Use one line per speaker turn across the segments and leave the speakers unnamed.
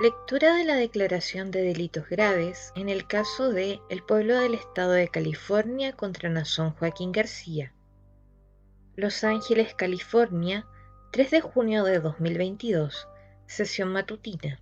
Lectura de la Declaración de Delitos Graves en el caso de El Pueblo del Estado de California contra Nazón Joaquín García. Los Ángeles, California, 3 de junio de 2022, sesión matutina.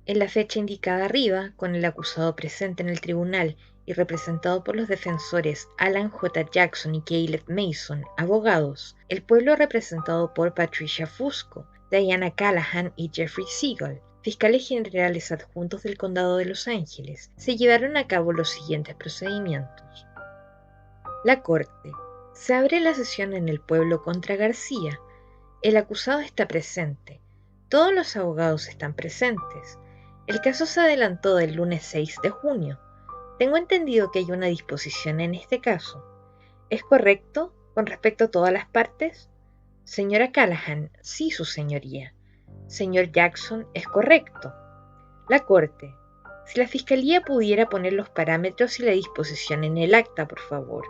En la fecha indicada arriba, con el acusado presente en el tribunal y representado por los defensores Alan J. Jackson y Caleb Mason, abogados, el pueblo representado por Patricia Fusco, Diana Callahan y Jeffrey Siegel, fiscales generales adjuntos del Condado de Los Ángeles, se llevaron a cabo los siguientes procedimientos. La Corte. Se abre la sesión en el pueblo contra García. El acusado está presente. Todos los abogados están presentes. El caso se adelantó del lunes 6 de junio. Tengo entendido que hay una disposición en este caso. ¿Es correcto con respecto a todas las partes? Señora Callahan, sí, su señoría. Señor Jackson, es correcto. La Corte. Si la Fiscalía pudiera poner los parámetros y la disposición en el acta, por favor.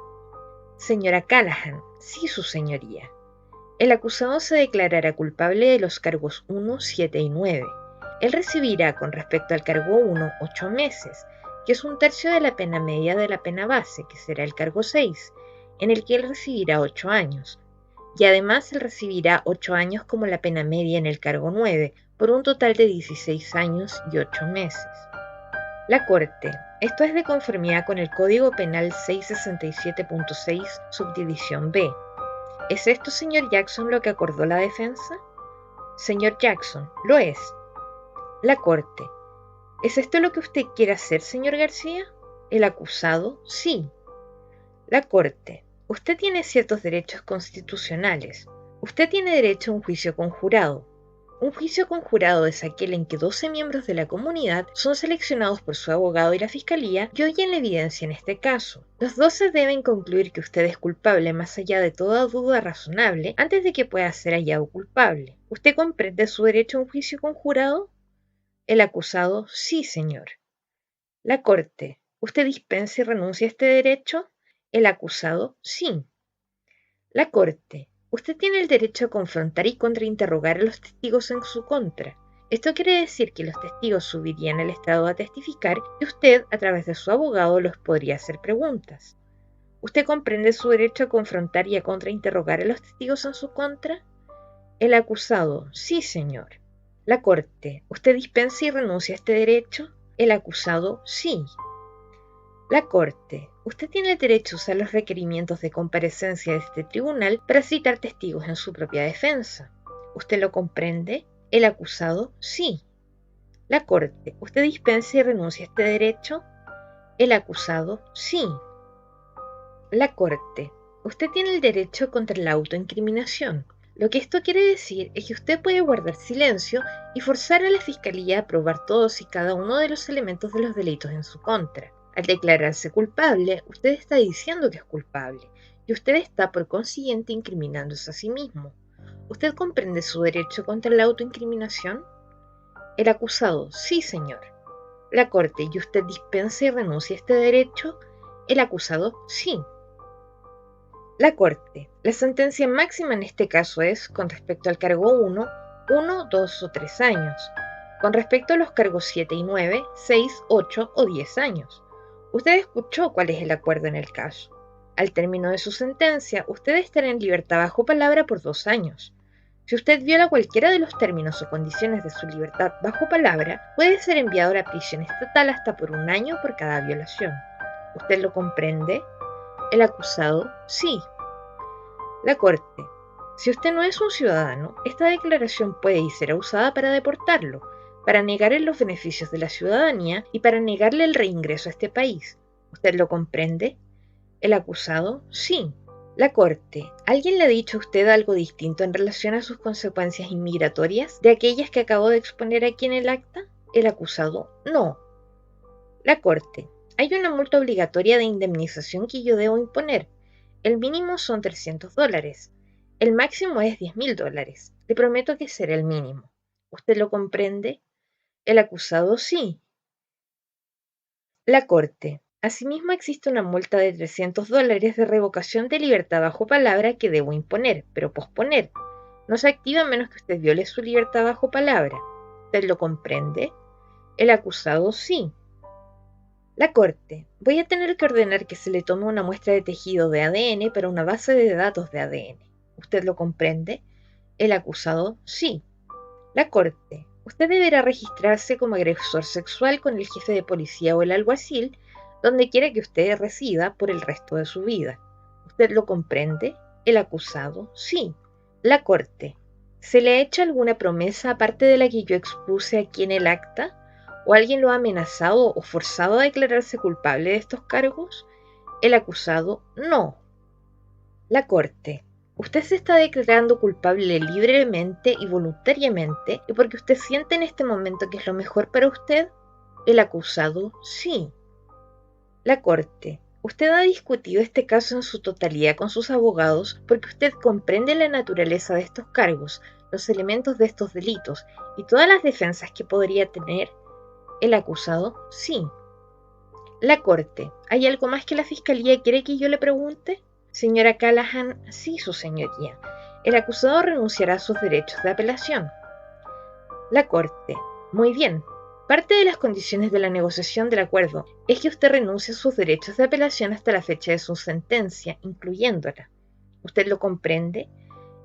Señora Callahan, sí, su señoría. El acusado se declarará culpable de los cargos 1, 7 y 9. Él recibirá, con respecto al cargo 1, 8 meses, que es un tercio de la pena media de la pena base, que será el cargo 6, en el que él recibirá 8 años. Y además él recibirá 8 años como la pena media en el cargo 9, por un total de 16 años y 8 meses. La Corte. Esto es de conformidad con el Código Penal 667.6, subdivisión B. ¿Es esto, señor Jackson, lo que acordó la defensa? Señor Jackson, lo es. La Corte. ¿Es esto lo que usted quiere hacer, señor García? El acusado, sí. La Corte. Usted tiene ciertos derechos constitucionales. Usted tiene derecho a un juicio conjurado. Un juicio conjurado es aquel en que 12 miembros de la comunidad son seleccionados por su abogado y la fiscalía y oyen la evidencia en este caso. Los 12 deben concluir que usted es culpable más allá de toda duda razonable antes de que pueda ser hallado culpable. ¿Usted comprende su derecho a un juicio conjurado? El acusado, sí, señor. La Corte. ¿Usted dispensa y renuncia a este derecho? El acusado, sí. La Corte. Usted tiene el derecho a confrontar y contrainterrogar a los testigos en su contra. Esto quiere decir que los testigos subirían al estrado a testificar y usted, a través de su abogado, los podría hacer preguntas. ¿Usted comprende su derecho a confrontar y a contrainterrogar a los testigos en su contra? El acusado, sí, señor. La Corte. ¿Usted dispensa y renuncia a este derecho? El acusado, sí. La Corte. Usted tiene el derecho a usar los requerimientos de comparecencia de este tribunal para citar testigos en su propia defensa. ¿Usted lo comprende? El acusado, sí. La Corte. ¿Usted dispensa y renuncia a este derecho? El acusado, sí. La Corte. Usted tiene el derecho contra la autoincriminación. Lo que esto quiere decir es que usted puede guardar silencio y forzar a la Fiscalía a probar todos y cada uno de los elementos de los delitos en su contra. Al declararse culpable, usted está diciendo que es culpable, y usted está por consiguiente incriminándose a sí mismo. ¿Usted comprende su derecho contra la autoincriminación? El acusado, sí, señor. La Corte, ¿y usted dispensa y renuncia a este derecho? El acusado, sí. La Corte. La sentencia máxima en este caso es, con respecto al cargo 1, 1, 2 o 3 años. Con respecto a los cargos 7 y 9, 6, 8 o 10 años. Usted escuchó cuál es el acuerdo en el caso. Al término de su sentencia, usted estará en libertad bajo palabra por 2 años. Si usted viola cualquiera de los términos o condiciones de su libertad bajo palabra, puede ser enviado a la prisión estatal hasta por 1 año por cada violación. ¿Usted lo comprende? El acusado, sí. La Corte. Si usted no es un ciudadano, esta declaración puede y será usada para deportarlo, para negarle los beneficios de la ciudadanía y para negarle el reingreso a este país. ¿Usted lo comprende? El acusado, sí. La Corte. ¿Alguien le ha dicho a usted algo distinto en relación a sus consecuencias inmigratorias de aquellas que acabo de exponer aquí en el acta? El acusado, no. La Corte. Hay una multa obligatoria de indemnización que yo debo imponer. El mínimo son $300. El máximo es $10,000. Le prometo que será el mínimo. ¿Usted lo comprende? El acusado, sí. La Corte. Asimismo existe una multa de $300 de revocación de libertad bajo palabra que debo imponer, pero posponer. No se activa a menos que usted viole su libertad bajo palabra. ¿Usted lo comprende? El acusado, sí. La Corte, voy a tener que ordenar que se le tome una muestra de tejido de ADN para una base de datos de ADN. ¿Usted lo comprende? El acusado, sí. La Corte, usted deberá registrarse como agresor sexual con el jefe de policía o el alguacil, donde quiera que usted resida por el resto de su vida. ¿Usted lo comprende? El acusado, sí. La Corte, ¿se le ha hecho alguna promesa aparte de la que yo expuse aquí en el acta? ¿O alguien lo ha amenazado o forzado a declararse culpable de estos cargos? El acusado, no. La Corte, usted se está declarando culpable libremente y voluntariamente y porque usted siente en este momento que es lo mejor para usted. El acusado, sí. La Corte, usted ha discutido este caso en su totalidad con sus abogados porque usted comprende la naturaleza de estos cargos, los elementos de estos delitos y todas las defensas que podría tener. El acusado, sí. La Corte, ¿hay algo más que la Fiscalía quiere que yo le pregunte? Señora Callahan, sí, su señoría. El acusado renunciará a sus derechos de apelación. La Corte, muy bien. Parte de las condiciones de la negociación del acuerdo es que usted renuncie a sus derechos de apelación hasta la fecha de su sentencia, incluyéndola. ¿Usted lo comprende?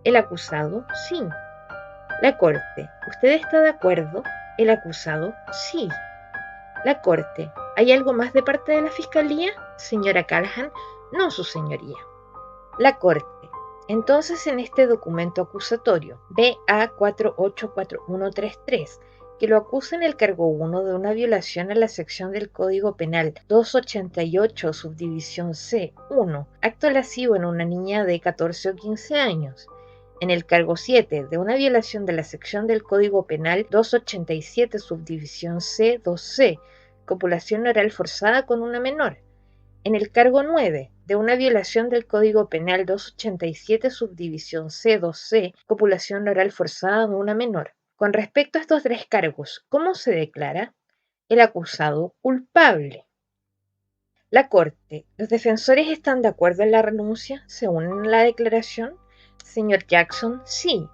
El acusado, sí. La Corte, ¿usted está de acuerdo? El acusado, sí. La Corte, ¿hay algo más de parte de la Fiscalía? Señora Callahan, no, su señoría. La Corte, entonces en este documento acusatorio BA 484133, que lo acusa en el cargo 1 de una violación a la sección del Código Penal 288, subdivisión C1, acto lascivo en una niña de 14 o 15 años. En el cargo 7, de una violación de la sección del Código Penal 287, subdivisión C2C, copulación oral forzada con una menor. En el cargo 9, de una violación del Código Penal 287, subdivisión C2C, copulación oral forzada de una menor. Con respecto a estos tres cargos, ¿cómo se declara? El acusado culpable. La Corte, ¿los defensores están de acuerdo en la renuncia? ¿Se unen a la declaración? Señor Jackson, sí.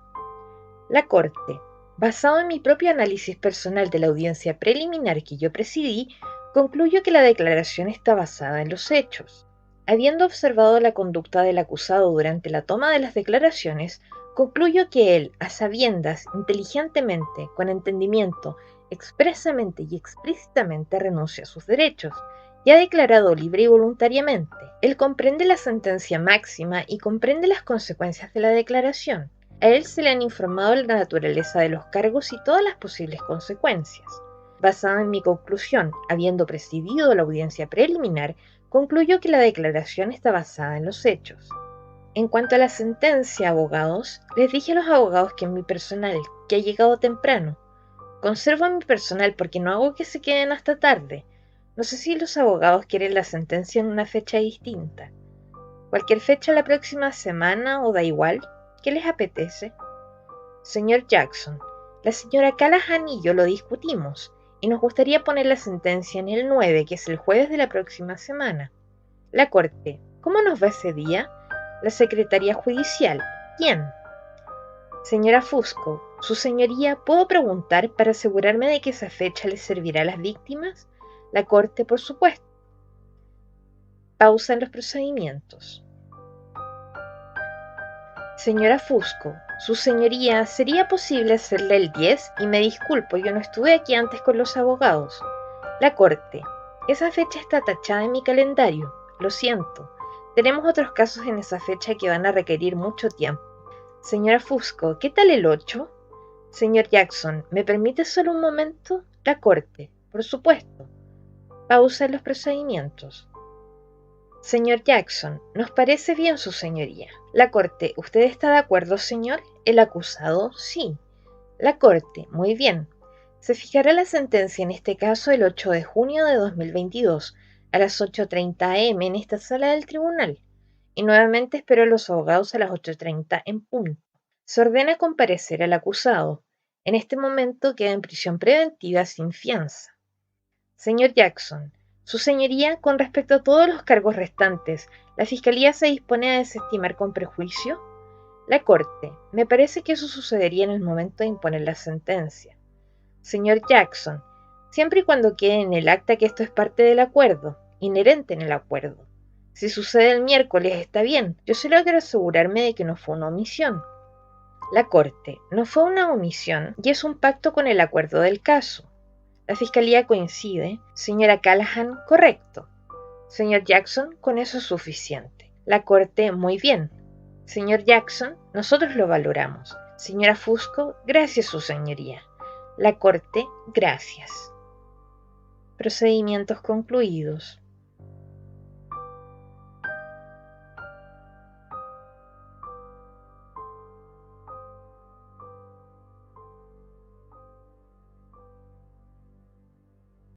La Corte, basado en mi propio análisis personal de la audiencia preliminar que yo presidí, concluyo que la declaración está basada en los hechos. Habiendo observado la conducta del acusado durante la toma de las declaraciones, concluyo que él, a sabiendas, inteligentemente, con entendimiento, expresamente y explícitamente renuncia a sus derechos y ha declarado libre y voluntariamente. Él comprende la sentencia máxima y comprende las consecuencias de la declaración. A él se le han informado la naturaleza de los cargos y todas las posibles consecuencias. Basada en mi conclusión, habiendo presidido la audiencia preliminar, concluyo que la declaración está basada en los hechos. En cuanto a la sentencia, abogados, les dije a los abogados que en mi personal, que ha llegado temprano, conservo a mi personal porque no hago que se queden hasta tarde. No sé si los abogados quieren la sentencia en una fecha distinta. Cualquier fecha la próxima semana o da igual. ¿Qué les apetece? Señor Jackson, la señora Callahan y yo lo discutimos y nos gustaría poner la sentencia en el 9, que es el jueves de la próxima semana. La Corte, ¿cómo nos va ese día? La Secretaría Judicial, ¿quién? Señora Fusco, su señoría, ¿puedo preguntar para asegurarme de que esa fecha les servirá a las víctimas? La Corte, por supuesto. Pausa en los procedimientos. Señora Fusco, su señoría, ¿sería posible hacerla el 10? Y me disculpo, yo no estuve aquí antes con los abogados. La Corte, esa fecha está tachada en mi calendario, lo siento. Tenemos otros casos en esa fecha que van a requerir mucho tiempo. Señora Fusco, ¿qué tal el 8? Señor Jackson, ¿me permite solo un momento? La Corte, por supuesto. Pausa en los procedimientos. Señor Jackson, nos parece bien su señoría. La Corte, ¿usted está de acuerdo, señor? El acusado, sí. La Corte, muy bien. Se fijará la sentencia en este caso el 8 de junio de 2022 a las 8:30 am en esta sala del tribunal. Y nuevamente espero a los abogados a las 8:30 en punto. Se ordena comparecer al acusado. En este momento queda en prisión preventiva sin fianza. Señor Jackson, su señoría, con respecto a todos los cargos restantes, ¿la Fiscalía se dispone a desestimar con prejuicio? La Corte, me parece que eso sucedería en el momento de imponer la sentencia. Señor Jackson, siempre y cuando quede en el acta que esto es parte del acuerdo, inherente en el acuerdo. Si sucede el miércoles está bien, yo solo quiero asegurarme de que no fue una omisión. La Corte: no fue una omisión y es un pacto con el acuerdo del caso. La Fiscalía coincide. Señora Callahan: correcto. Señor Jackson: con eso es suficiente. La Corte: muy bien. Señor Jackson: nosotros lo valoramos. Señora Fusco: gracias, su señoría. La Corte: gracias. Procedimientos concluidos.